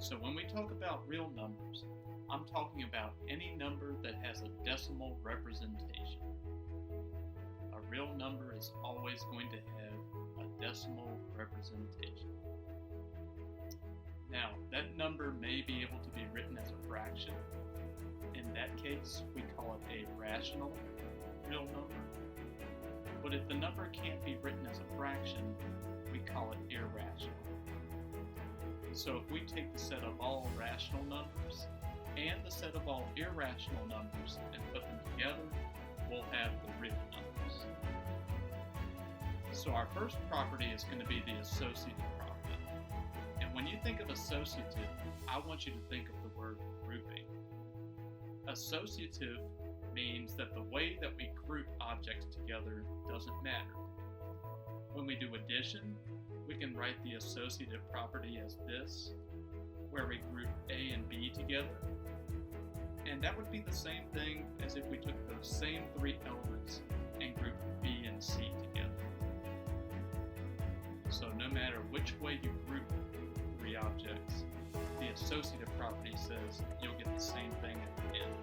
So when we talk about real numbers, I'm talking about any number that has a decimal representation. A real number is always going to have a decimal representation. Now, that number may be able to be written as a fraction. In that case, we call it a rational real number. But if the number can't be written as a fraction, we call it irrational. So if we take the set of all rational numbers and the set of all irrational numbers and put them together, we'll have the real numbers. So our first property is going to be the associative property. And when you think of associative, I want you to think of the word grouping. Associative means that the way that we group objects together doesn't matter. When we do addition, we can write the associative property as this, where we group A and B together. And that would be the same thing as if we took those same three elements and grouped B and C together. So no matter which way you group three objects, the associative property says you'll get the same thing at the end.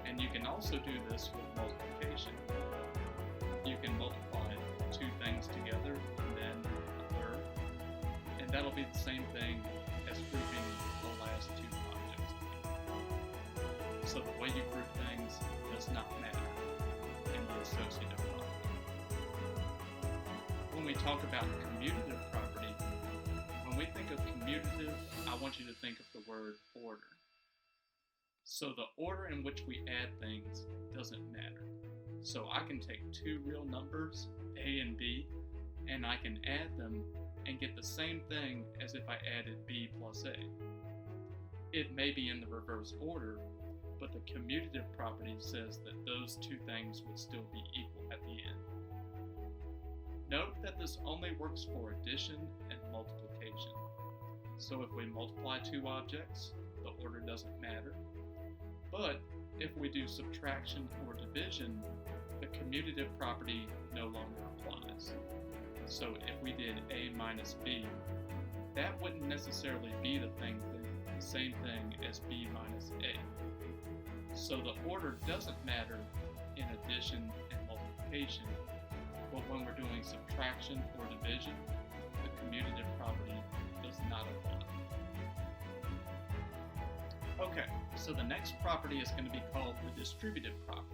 And you can also do this with multiplication. You can multiply two things together and then a third, and that'll be the same thing as grouping the last two objects together. So the way you group things does not matter in the associative property. When we talk about commutative property, when we think of commutative, I want you to think of the word order. So the order in which we add things doesn't matter. So I can take two real numbers, A and B, and I can add them and get the same thing as if I added B plus A. It may be in the reverse order, but the commutative property says that those two things would still be equal at the end. Note that this only works for addition and multiplication. So if we multiply two objects, the order doesn't matter. But if we do subtraction or division, the commutative property no longer applies. So if we did A minus B, that wouldn't necessarily be the same thing as B minus A. So the order doesn't matter in addition and multiplication, but when we're doing subtraction or division, the commutative property does not apply. Okay, so the next property is going to be called the distributive property.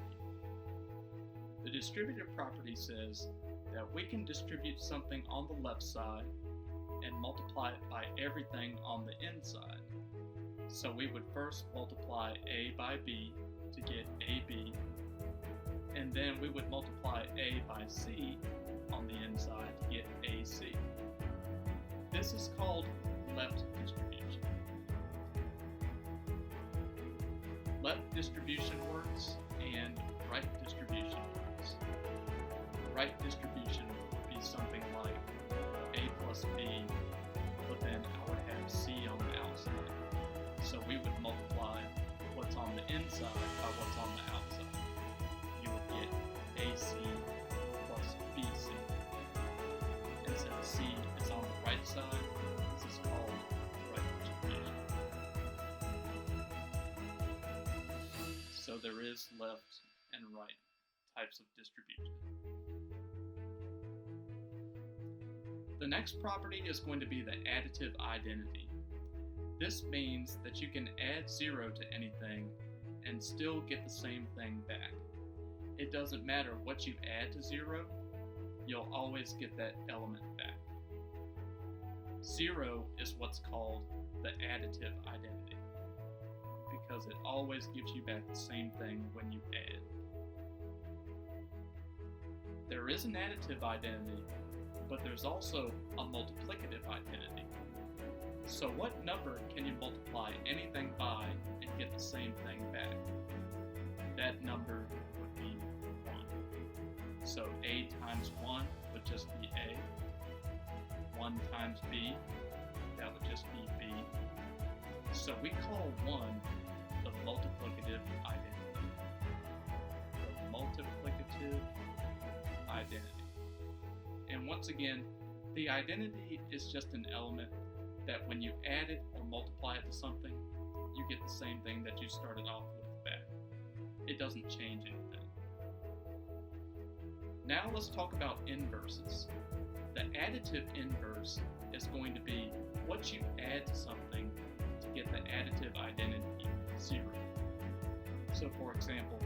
The distributive property says that we can distribute something on the left side and multiply it by everything on the inside. So we would first multiply A by B to get AB, and then we would multiply A by C on the inside to get AC. This is called left distribution. Left distribution works and right distribution works. Right distribution would be something like A plus B, but then I would have C on the outside. So we would multiply what's on the inside by what's on the outside. You would get AC plus BC. And since C is on the right side, this is called right distribution. So there is left and right types of distribution. The next property is going to be the additive identity. This means that you can add 0 to anything and still get the same thing back. It doesn't matter what you add to 0, you'll always get that element back. 0 is what's called the additive identity, because it always gives you back the same thing when you add. There is an additive identity, but there's also a multiplicative identity. So what number can you multiply anything by and get the same thing back? That number would be 1. So A times 1 would just be A. 1 times B, that would just be B. So we call 1 the multiplicative identity. The multiplicative identity. And once again, the identity is just an element that when you add it or multiply it to something, you get the same thing that you started off with back. It doesn't change anything. Now let's talk about inverses. The additive inverse is going to be what you add to something to get the additive identity 0. So for example,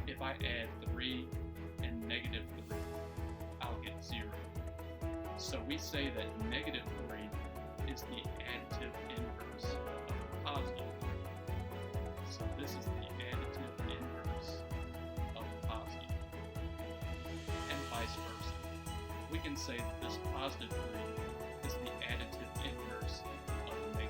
if I add 3 and -3, I'll get 0. So we say that -3 is the additive inverse of positive 3. So this is the additive inverse of positive. And vice versa. We can say that this positive 3 is the additive inverse of -3.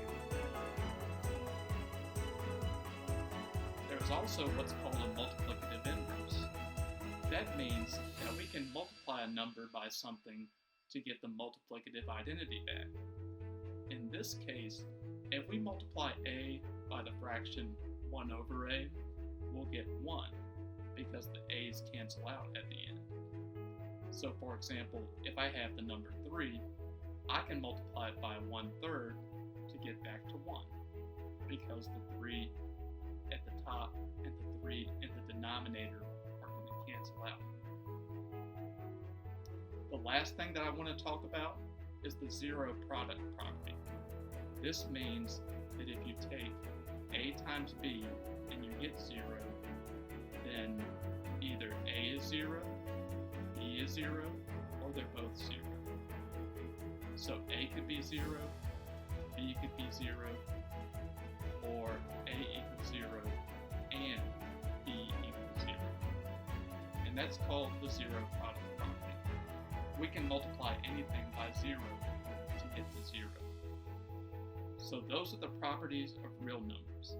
There's also what's called a multiplicative inverse. That means that we can multiply a number by something to get the multiplicative identity back. In this case, if we multiply a by the fraction 1 over a, we'll get 1 because the a's cancel out at the end. So for example, if I have the number 3, I can multiply it by 1/3 to get back to 1 because the 3 at the top and the 3 in the denominator are going to cancel out. The last thing that I want to talk about is the zero product property. This means that if you take a times b and you get 0, then either a is 0, b is 0, or they're both 0. So a could be 0, b could be 0, or a equals 0 and b equals 0. And that's called the zero product property. We can multiply anything by 0 to get to 0. So those are the properties of real numbers.